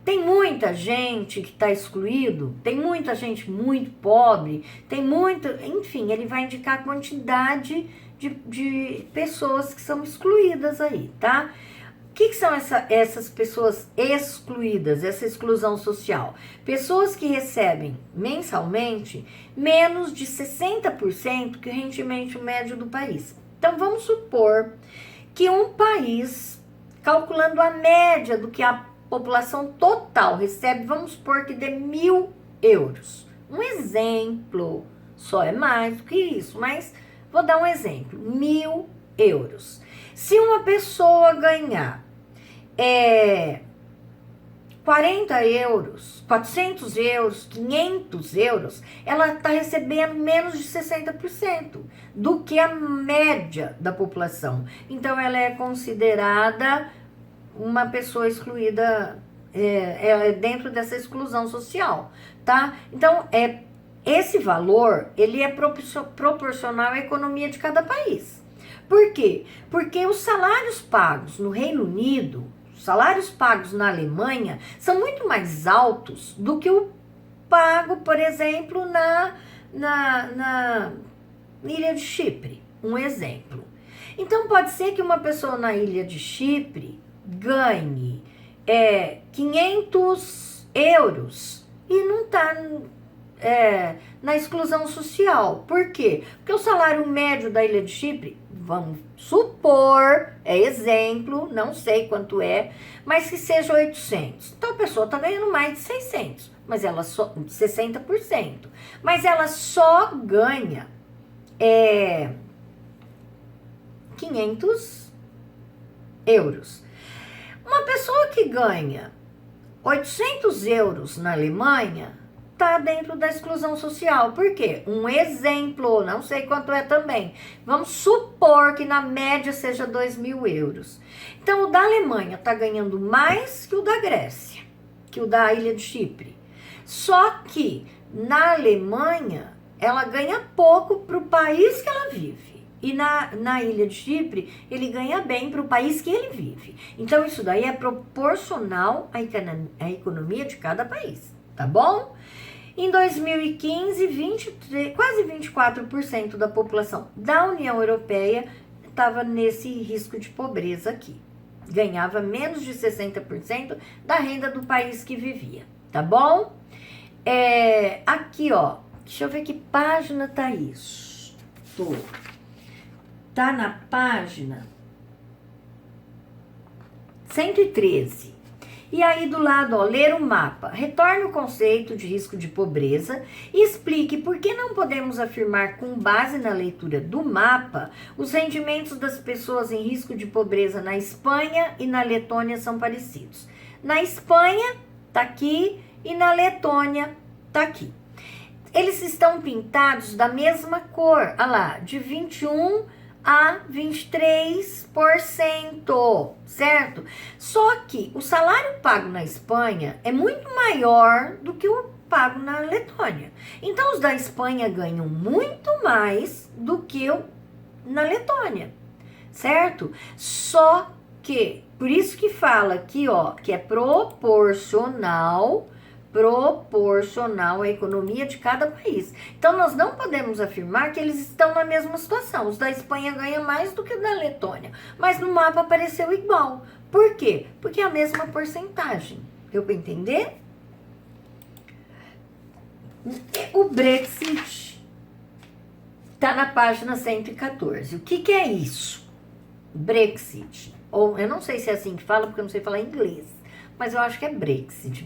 Tem muita gente que está excluído, tem muita gente muito pobre, enfim, ele vai indicar a quantidade de pessoas que são excluídas aí, tá? O que são essas pessoas excluídas, essa exclusão social? Pessoas que recebem mensalmente menos de 60% que o rendimento médio do país. Então, vamos supor que um país, calculando a média do que a população total recebe, vamos supor que dê 1.000 euros. Um exemplo, só é mais do que isso, mas vou dar um exemplo. 1.000 euros. Se uma pessoa ganhar 40 euros, 400 euros, 500 euros, ela está recebendo menos de 60% do que a média da população. Então, ela é considerada uma pessoa excluída dentro dessa exclusão social, tá? Então, esse valor, ele é proporcional à economia de cada país. Por quê? Porque os salários pagos no Reino Unido, os salários pagos na Alemanha, são muito mais altos do que o pago, por exemplo, na ilha de Chipre. Um exemplo. Então, pode ser que uma pessoa na ilha de Chipre ganhe 500 euros e não está na exclusão social. Por quê? Porque o salário médio da ilha de Chipre, vamos supor, exemplo, não sei quanto mas que seja 800. Então a pessoa está ganhando mais de 600, mas ela só 60%. Mas ela só ganha 500 euros. Uma pessoa que ganha 800 euros na Alemanha está dentro da exclusão social. Por quê? Um exemplo, não sei quanto é também. Vamos supor que na média seja 2.000 euros. Então, o da Alemanha está ganhando mais que o da Grécia, que o da ilha de Chipre. Só que na Alemanha, ela ganha pouco para o país que ela vive. e na ilha de Chipre ele ganha bem para o país que ele vive. Então isso daí é proporcional à economia de cada país, tá bom? Em 2015, quase 24% da população da União Europeia estava nesse risco de pobreza aqui. Ganhava menos de 60% da renda do país que vivia, tá bom? Aqui, ó, deixa eu ver que página tá isso. Tá na página 113. E aí do lado, ó, ler o mapa. Retorne o conceito de risco de pobreza e explique por que não podemos afirmar com base na leitura do mapa os rendimentos das pessoas em risco de pobreza na Espanha e na Letônia são parecidos. Na Espanha, tá aqui, e na Letônia, tá aqui. Eles estão pintados da mesma cor, olha lá, de 21 a 23%, certo? Só que o salário pago na Espanha é muito maior do que o pago na Letônia. Então, os da Espanha ganham muito mais do que na Letônia, certo? Só que, por isso que fala aqui, ó, que é proporcional à economia de cada país. Então, nós não podemos afirmar que eles estão na mesma situação. Os da Espanha ganham mais do que os da Letônia, mas no mapa apareceu igual. Por quê? Porque é a mesma porcentagem. Deu para entender? O Brexit está na página 114. O que é isso? Brexit. Ou eu não sei se é assim que fala, porque eu não sei falar inglês. Mas eu acho que é Brexit,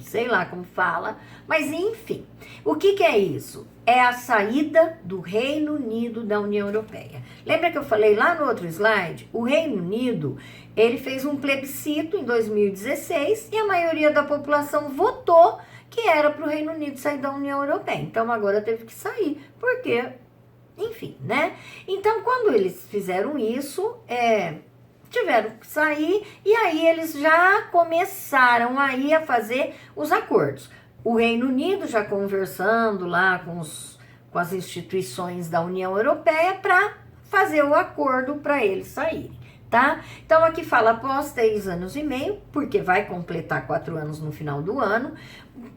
sei lá como fala. Mas enfim, o que é isso? É a saída do Reino Unido da União Europeia. Lembra que eu falei lá no outro slide? O Reino Unido, ele fez um plebiscito em 2016 e a maioria da população votou que era para o Reino Unido sair da União Europeia. Então agora teve que sair, porque, enfim, né? Então quando eles fizeram isso, tiveram que sair e aí eles já começaram aí a fazer os acordos. O Reino Unido já conversando lá com as instituições da União Europeia para fazer o acordo para eles saírem, tá? Então aqui fala após 3 anos e meio, porque vai completar 4 anos no final do ano,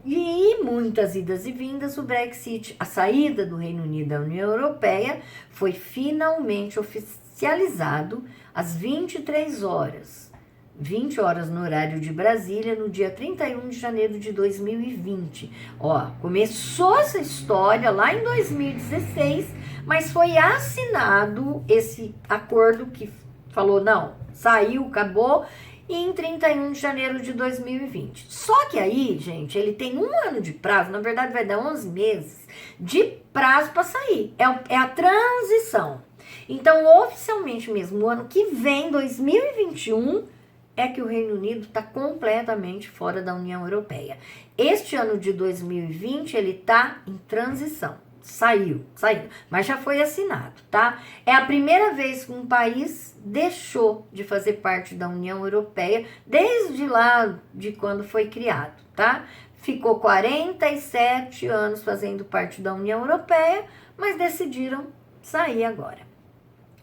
e muitas idas e vindas, o Brexit, a saída do Reino Unido da União Europeia, foi finalmente oficializado às 23 horas, 20 horas no horário de Brasília, no dia 31 de janeiro de 2020. Ó, começou essa história lá em 2016, mas foi assinado esse acordo que falou, não, saiu, acabou, em 31 de janeiro de 2020. Só que aí, gente, ele tem 1 ano de prazo, na verdade vai dar 11 meses de prazo para sair. É a transição. Então, oficialmente mesmo, no ano que vem, 2021, é que o Reino Unido está completamente fora da União Europeia. Este ano de 2020, ele está em transição. Saiu, mas já foi assinado, tá? É a primeira vez que um país deixou de fazer parte da União Europeia, desde lá de quando foi criado, tá? Ficou 47 anos fazendo parte da União Europeia, mas decidiram sair agora.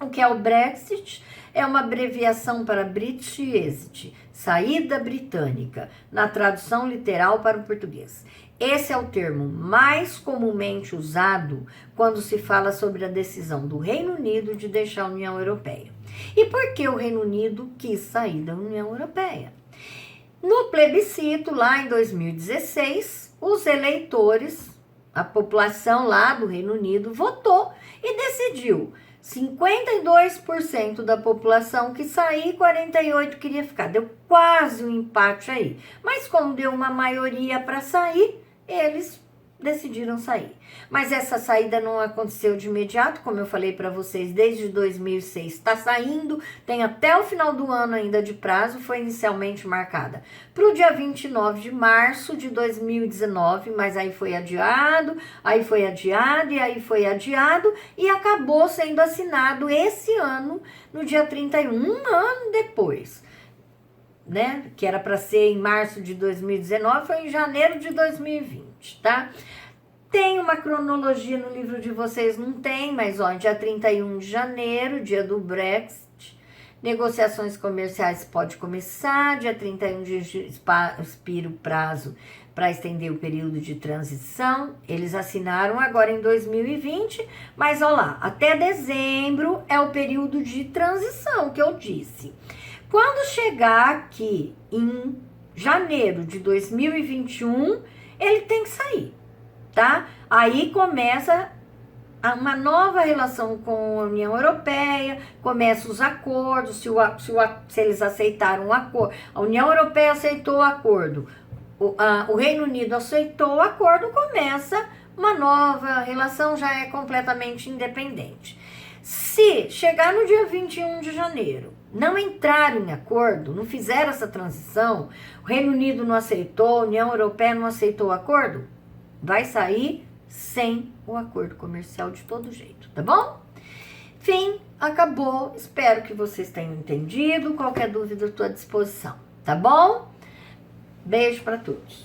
O que é o Brexit? É uma abreviação para British Exit, saída britânica, na tradução literal para o português. Esse é o termo mais comumente usado quando se fala sobre a decisão do Reino Unido de deixar a União Europeia. E por que o Reino Unido quis sair da União Europeia? No plebiscito, lá em 2016, os eleitores, a população lá do Reino Unido, votou e decidiu 52% da população que sair, 48% queria ficar. Deu quase um empate aí. Mas como deu uma maioria para sair, eles decidiram sair. Mas essa saída não aconteceu de imediato, como eu falei para vocês, desde 2006 está saindo, tem até o final do ano ainda de prazo, foi inicialmente marcada para o dia 29 de março de 2019, mas aí foi adiado, e acabou sendo assinado esse ano, no dia 31, um ano depois, né? Que era para ser em março de 2019, foi em janeiro de 2020, tá? Tem uma cronologia no livro de vocês? Não tem, mas ó, dia 31 de janeiro, dia do Brexit, negociações comerciais pode começar, dia 31 expira o prazo para estender o período de transição. Eles assinaram agora em 2020, mas olha lá, até dezembro é o período de transição que eu disse. Quando chegar aqui em janeiro de 2021, ele tem que sair, tá? Aí começa uma nova relação com a União Europeia, começam os acordos, se eles aceitaram o acordo, a União Europeia aceitou o acordo, o Reino Unido aceitou o acordo, começa uma nova relação, já é completamente independente. Se chegar no dia 21 de janeiro, não entraram em acordo, não fizeram essa transição, o Reino Unido não aceitou, a União Europeia não aceitou o acordo, vai sair sem o acordo comercial de todo jeito, tá bom? Fim, acabou. Espero que vocês tenham entendido. Qualquer dúvida, estou à disposição, tá bom? Beijo para todos.